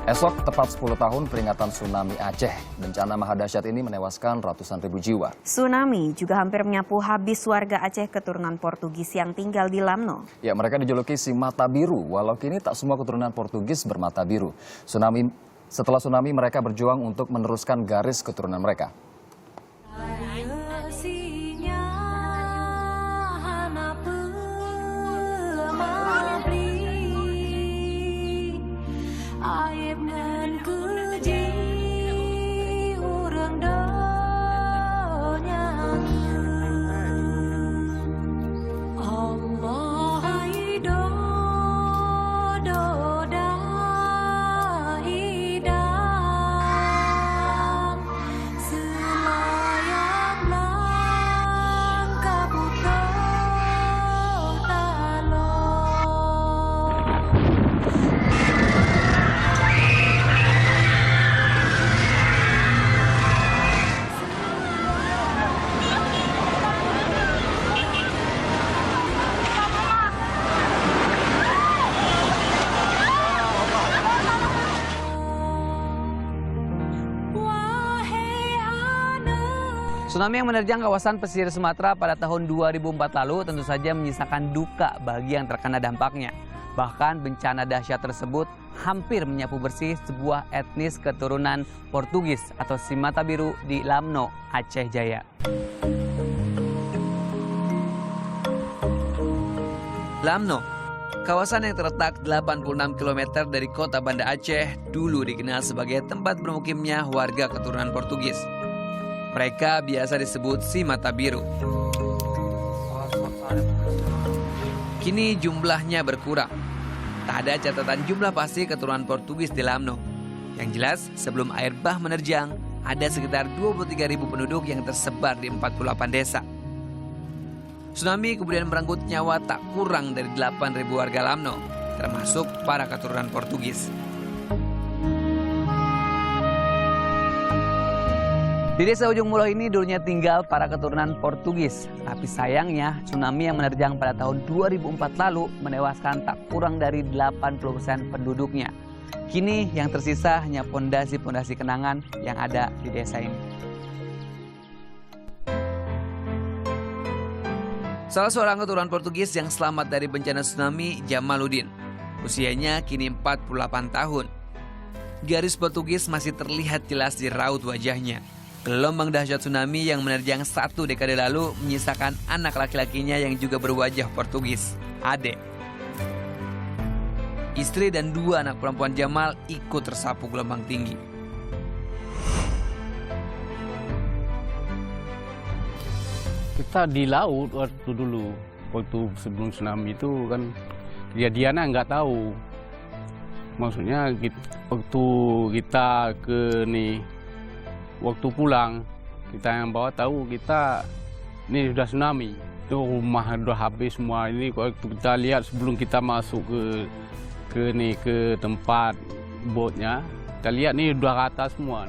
Esok tepat 10 tahun peringatan tsunami Aceh. Bencana mahadahsyat ini menewaskan ratusan ribu jiwa. Tsunami juga hampir menyapu habis warga Aceh keturunan Portugis yang tinggal di Lamno. Ya, mereka dijuluki si mata biru, walau kini tak semua keturunan Portugis bermata biru. Setelah tsunami mereka berjuang untuk meneruskan garis keturunan mereka. Tsunami yang menerjang kawasan pesisir Sumatera pada tahun 2004 lalu tentu saja menyisakan duka bagi yang terkena dampaknya. Bahkan bencana dahsyat tersebut hampir menyapu bersih sebuah etnis keturunan Portugis atau si mata biru di Lamno, Aceh Jaya. Lamno, kawasan yang terletak 86 km dari kota Banda Aceh, dulu dikenal sebagai tempat bermukimnya warga keturunan Portugis. Mereka biasa disebut si mata biru. Kini jumlahnya berkurang. Tak ada catatan jumlah pasti keturunan Portugis di Lamno. Yang jelas, sebelum air bah menerjang, ada sekitar 23.000 penduduk yang tersebar di 48 desa. Tsunami kemudian merenggut nyawa tak kurang dari 8.000 warga Lamno, termasuk para keturunan Portugis. Di desa Ujung Mulo ini dulunya tinggal para keturunan Portugis. Tapi sayangnya tsunami yang menerjang pada tahun 2004 lalu menewaskan tak kurang dari 80% penduduknya. Kini yang tersisa hanya pondasi-pondasi kenangan yang ada di desa ini. Salah seorang keturunan Portugis yang selamat dari bencana tsunami, Jamaluddin. Usianya kini 48 tahun. Garis Portugis masih terlihat jelas di raut wajahnya. Gelombang dahsyat tsunami yang menerjang 1 dekade lalu menyisakan anak laki-lakinya yang juga berwajah Portugis, Ade. Istri dan 2 anak perempuan Jamal ikut tersapu gelombang tinggi. Kita di laut waktu dulu, waktu sebelum tsunami itu kan kejadiannya nggak tahu. Maksudnya waktu kita waktu pulang, kita yang bawa tahu kita ini sudah tsunami. Itu rumah sudah habis semua. Ini waktu kita lihat sebelum kita masuk ke tempat botnya, kita lihat ini sudah rata semua.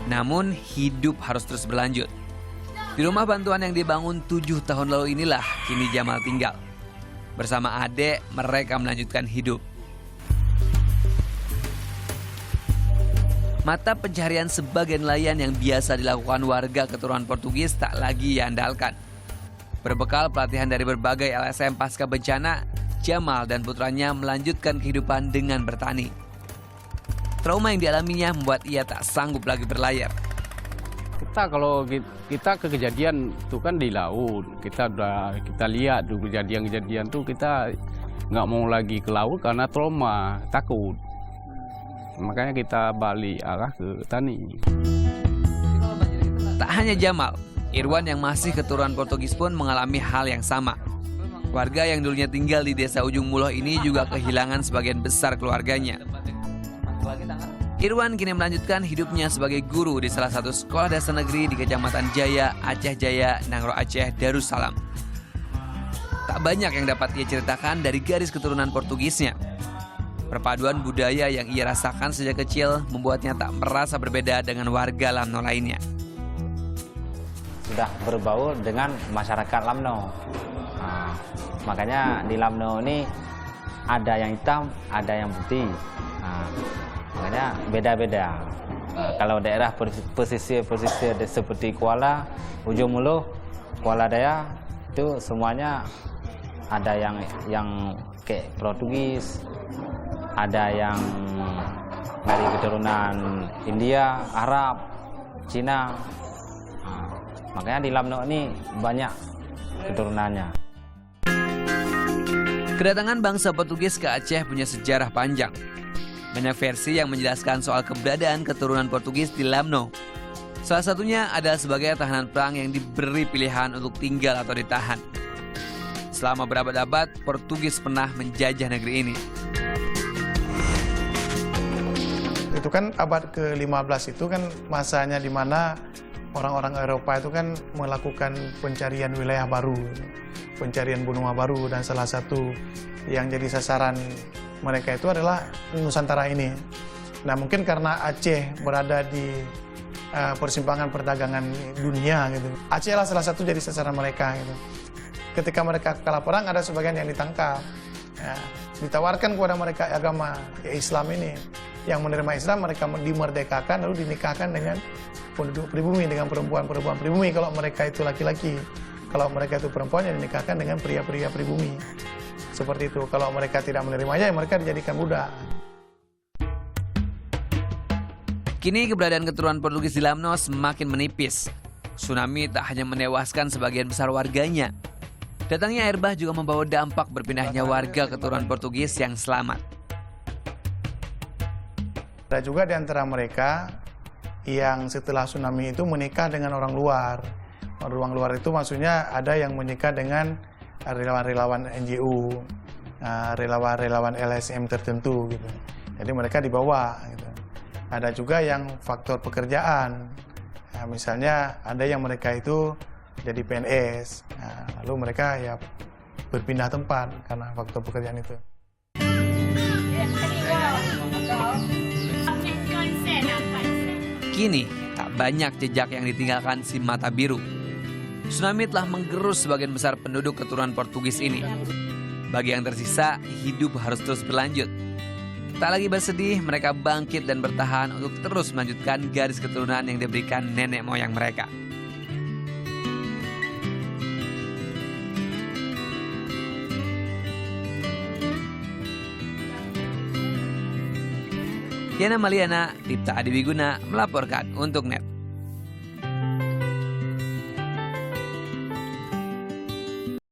Namun hidup harus terus berlanjut. Di rumah bantuan yang dibangun 7 tahun lalu inilah kini Jamal tinggal. Bersama Ade, mereka melanjutkan hidup. Mata pencaharian sebagai nelayan yang biasa dilakukan warga keturunan Portugis tak lagi diandalkan. Berbekal pelatihan dari berbagai LSM pasca bencana, Jamal dan putranya melanjutkan kehidupan dengan bertani. Trauma yang dialaminya membuat ia tak sanggup lagi berlayar. Kalau kita kejadian itu kan di laut, kita lihat tuh kejadian tuh kita nggak mau lagi ke laut karena trauma, takut. Makanya kita balik arah ke tani. Tak hanya Jamal, Irwan yang masih keturunan Portugis pun mengalami hal yang sama. Warga yang dulunya tinggal di desa Ujung Mulo ini juga kehilangan sebagian besar keluarganya. Irwan kini melanjutkan hidupnya sebagai guru di salah satu sekolah dasar negeri di Kecamatan Jaya, Aceh Jaya, Nangro Aceh, Darussalam. Tak banyak yang dapat ia ceritakan dari garis keturunan Portugisnya. Perpaduan budaya yang ia rasakan sejak kecil membuatnya tak merasa berbeda dengan warga Lamno lainnya. Sudah berbaur dengan masyarakat Lamno. Makanya di Lamno ini ada yang hitam, ada yang putih. Nah, makanya beda-beda. Nah, kalau daerah pesisir seperti Kuala, Ujung Muluh, Kuala Daya itu semuanya ada yang kayak Portugis, ada yang dari keturunan India, Arab, Cina. Nah, makanya di Lamno ini banyak keturunannya. Kedatangan bangsa Portugis ke Aceh punya sejarah panjang. Banyak versi yang menjelaskan soal keberadaan keturunan Portugis di Lamno. Salah satunya adalah sebagai tahanan perang yang diberi pilihan untuk tinggal atau ditahan. Selama berabad-abad, Portugis pernah menjajah negeri ini. Itu kan abad ke-15 itu kan masanya di mana orang-orang Eropa itu kan melakukan pencarian wilayah baru, pencarian benua baru, dan salah satu yang jadi sasaran mereka itu adalah Nusantara ini. Nah, mungkin karena Aceh berada di persimpangan perdagangan dunia gitu, Aceh lah salah satu jadi sasaran mereka gitu. Ketika mereka kalah perang, ada sebagian yang ditangkap, ya, ditawarkan kepada mereka agama Islam ini. Yang menerima Islam mereka dimerdekakan lalu dinikahkan dengan penduduk pribumi, dengan perempuan-perempuan pribumi kalau mereka itu laki-laki. Kalau mereka itu perempuan, yang dinikahkan dengan pria-pria pribumi. Seperti itu. Kalau mereka tidak menerimanya, mereka dijadikan budak. Kini keberadaan keturunan Portugis di Lamno semakin menipis. Tsunami tak hanya menewaskan sebagian besar warganya. Datangnya air bah juga membawa dampak berpindahnya warga keturunan Portugis yang selamat. Ada juga di antara mereka yang setelah tsunami itu menikah dengan orang luar. Orang luar itu maksudnya ada yang menikah dengan relawan-relawan NGO, relawan-relawan LSM tertentu gitu. Jadi mereka dibawa gitu. Ada juga yang faktor pekerjaan. Nah, misalnya ada yang mereka itu jadi PNS. Nah, lalu mereka ya berpindah tempat karena faktor pekerjaan itu. Kini, tak banyak jejak yang ditinggalkan si mata biru. Tsunami telah menggerus sebagian besar penduduk keturunan Portugis ini. Bagi yang tersisa, hidup harus terus berlanjut. Tak lagi bersedih, mereka bangkit dan bertahan untuk terus melanjutkan garis keturunan yang diberikan nenek moyang mereka. Yana Maliana, Dipta Adiwiguna melaporkan untuk NET.